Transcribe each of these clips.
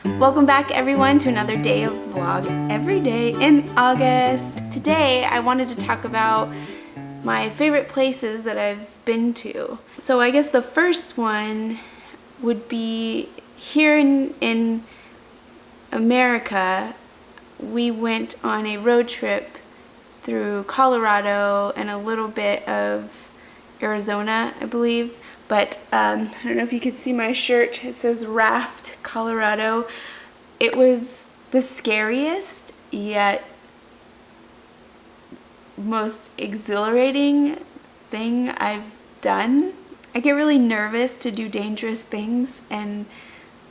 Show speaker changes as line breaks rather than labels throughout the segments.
Welcome back everyone to another day of vlog every day in August. Today I wanted to talk about my favorite places that I've been to. So I guess the first one would be here in America. We went on a road trip through Colorado and a little bit of Arizona, I believe. But I don't know if you could see my shirt. It says Raft, Colorado. It was the scariest yet most exhilarating thing I've done. I get really nervous to do dangerous things, and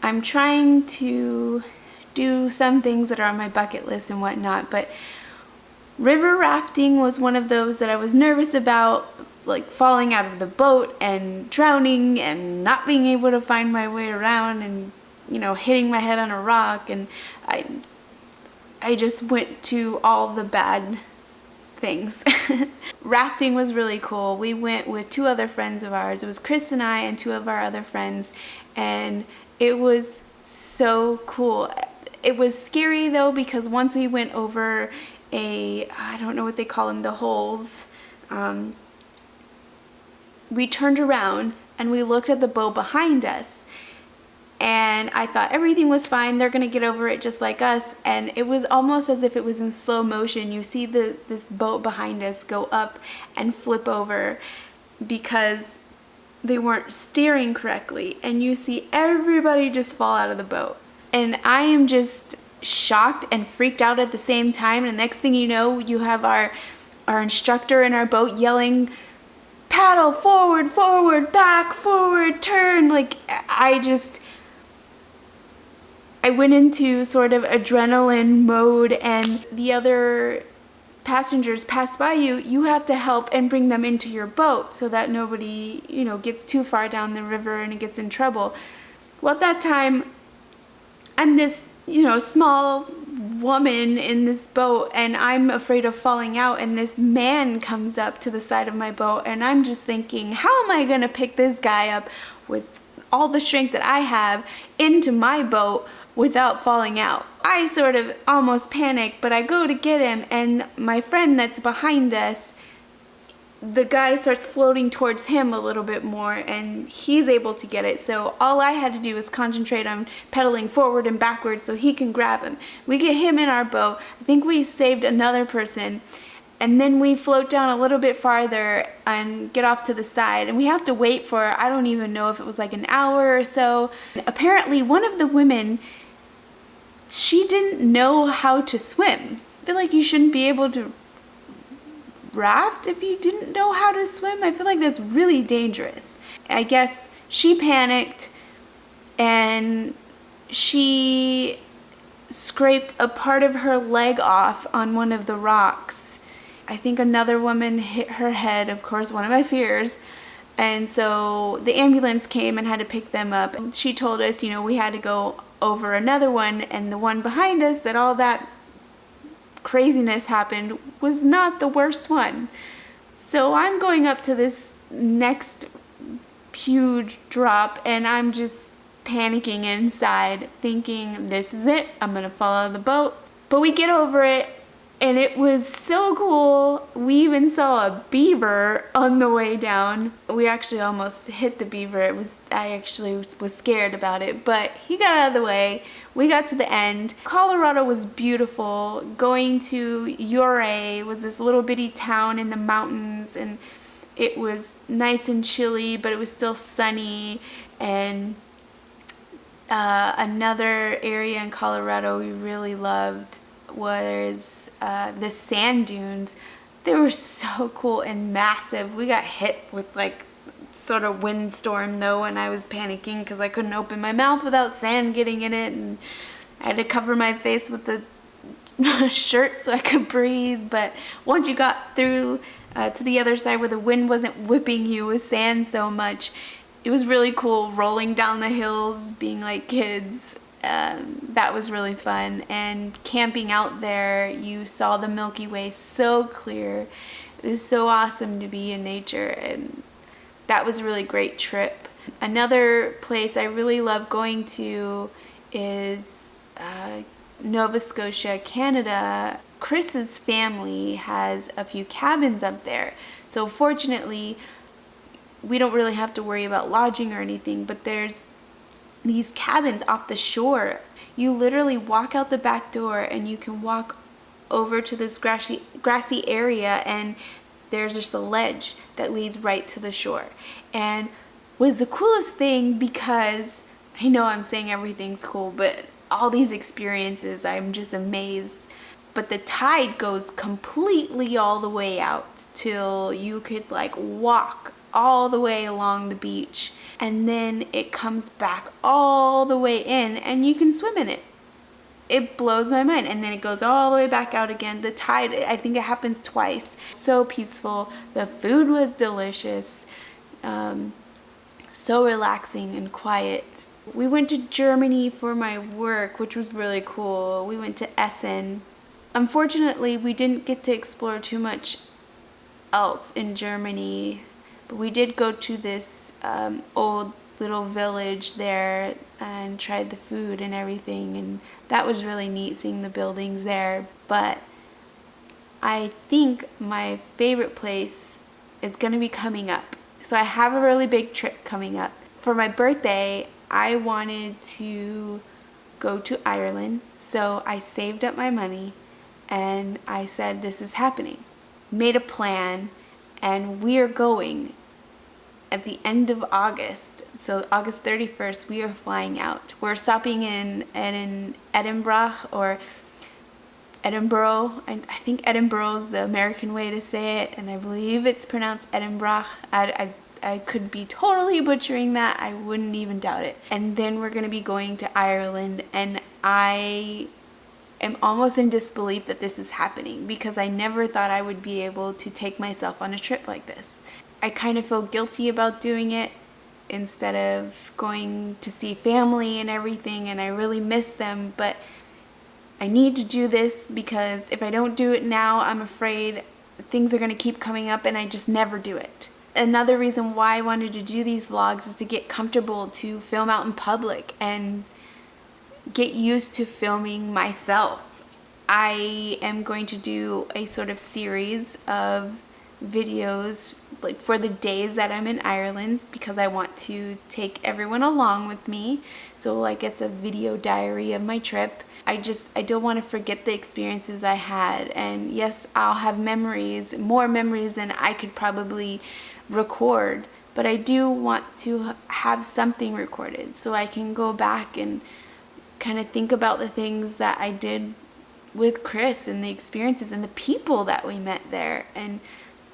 I'm trying to do some things that are on my bucket list and whatnot, but river rafting was one of those that I was nervous about, like falling out of the boat and drowning and not being able to find my way around and, you know, hitting my head on a rock. And I just went to all the bad things. Rafting was really cool. We went with two other friends of ours. It was Chris and I and two of our other friends, and it was so cool. It was scary though, because once we went over I don't know what they call them, the holes, we turned around and we looked at the boat behind us, and I thought everything was fine, they're gonna get over it just like us, and it was almost as if it was in slow motion. You see this boat behind us go up and flip over because they weren't steering correctly, and you see everybody just fall out of the boat. And I am just shocked and freaked out at the same time, and the next thing you know, you have our instructor in our boat yelling, paddle forward, forward, back, forward, turn. Like, I went into sort of adrenaline mode, and the other passengers pass by you, you have to help and bring them into your boat so that nobody, you know, gets too far down the river and gets in trouble. Well, at that time, I'm this, you know, small woman in this boat, and I'm afraid of falling out, and this man comes up to the side of my boat, and I'm just thinking, how am I gonna pick this guy up with all the strength that I have into my boat without falling out? I sort of almost panic, but I go to get him, and my friend that's behind us, the guy starts floating towards him a little bit more, and he's able to get it. So all I had to do was concentrate on pedaling forward and backwards so he can grab him. We get him in our boat. I think we saved another person, and then we float down a little bit farther and get off to the side, and we have to wait for, I don't even know if it was like an hour or so. Apparently one of the women, she didn't know how to swim. I feel like you shouldn't be able to raft if you didn't know how to swim. I feel like that's really dangerous. I guess she panicked and she scraped a part of her leg off on one of the rocks. I think another woman hit her head, of course, one of my fears. And so the ambulance came and had to pick them up. And she told us, you know, we had to go over another one, and the one behind us that all that craziness happened was not the worst one. So I'm going up to this next huge drop, and I'm just panicking inside, thinking, this is it, I'm gonna fall out of the boat. But we get over it, and it was so cool. We even saw a beaver on the way down. We actually almost hit the beaver. I actually was scared about it, but he got out of the way. We got to the end. Colorado was beautiful. Going to Ouray was this little bitty town in the mountains, and it was nice and chilly, but it was still sunny. And another area in Colorado we really loved was the sand dunes. They were so cool and massive. We got hit with like sort of windstorm though, and I was panicking because I couldn't open my mouth without sand getting in it, and I had to cover my face with the shirt so I could breathe. But once you got through to the other side where the wind wasn't whipping you with sand so much, it was really cool rolling down the hills, being like kids. That was really fun. And camping out there, you saw the Milky Way so clear. It was so awesome to be in nature, and that was a really great trip. Another place I really love going to is Nova Scotia, Canada. Chris's family has a few cabins up there. So fortunately, we don't really have to worry about lodging or anything, but there's these cabins off the shore. You literally walk out the back door and you can walk over to this grassy area, and there's just a ledge that leads right to the shore. And was the coolest thing, because I know I'm saying everything's cool, but all these experiences, I'm just amazed. But the tide goes completely all the way out till you could like walk all the way along the beach, and then it comes back all the way in and you can swim in it. It blows my mind. And then it goes all the way back out again. The tide, I think it happens twice. So peaceful. The food was delicious. So relaxing and quiet. We went to Germany for my work, which was really cool. We went to Essen. Unfortunately, we didn't get to explore too much else in Germany, but we did go to this old little village there and tried the food and everything, and that was really neat, seeing the buildings there. But I think my favorite place is going to be coming up. So I have a really big trip coming up. For my birthday, I wanted to go to Ireland, so I saved up my money and I said, this is happening. Made a plan, and we are going at the end of August. So August 31st, we are flying out. We're stopping in Edinburgh or Edinburgh. I think Edinburgh is the American way to say it, and I believe it's pronounced Edinburgh. I could be totally butchering that. I wouldn't even doubt it. And then we're going to be going to Ireland, and I am almost in disbelief that this is happening, because I never thought I would be able to take myself on a trip like this. I kind of feel guilty about doing it instead of going to see family and everything, and I really miss them, but I need to do this, because if I don't do it now, I'm afraid things are going to keep coming up and I just never do it. Another reason why I wanted to do these vlogs is to get comfortable to film out in public and get used to filming myself. I am going to do a sort of series of videos like for the days that I'm in Ireland, because I want to take everyone along with me. So like it's a video diary of my trip. I don't want to forget the experiences I had, and yes, I'll have memories, more memories than I could probably record, but I do want to have something recorded so I can go back and kind of think about the things that I did with Chris and the experiences and the people that we met there. And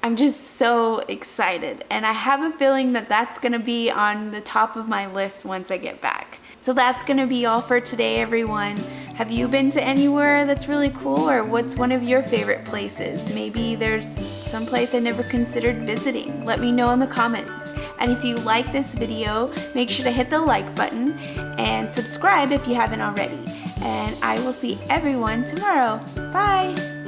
I'm just so excited, and I have a feeling that that's going to be on the top of my list once I get back. So that's going to be all for today, everyone. Have you been to anywhere that's really cool, or what's one of your favorite places? Maybe there's some place I never considered visiting. Let me know in the comments. And if you like this video, make sure to hit the like button and subscribe if you haven't already. And I will see everyone tomorrow. Bye!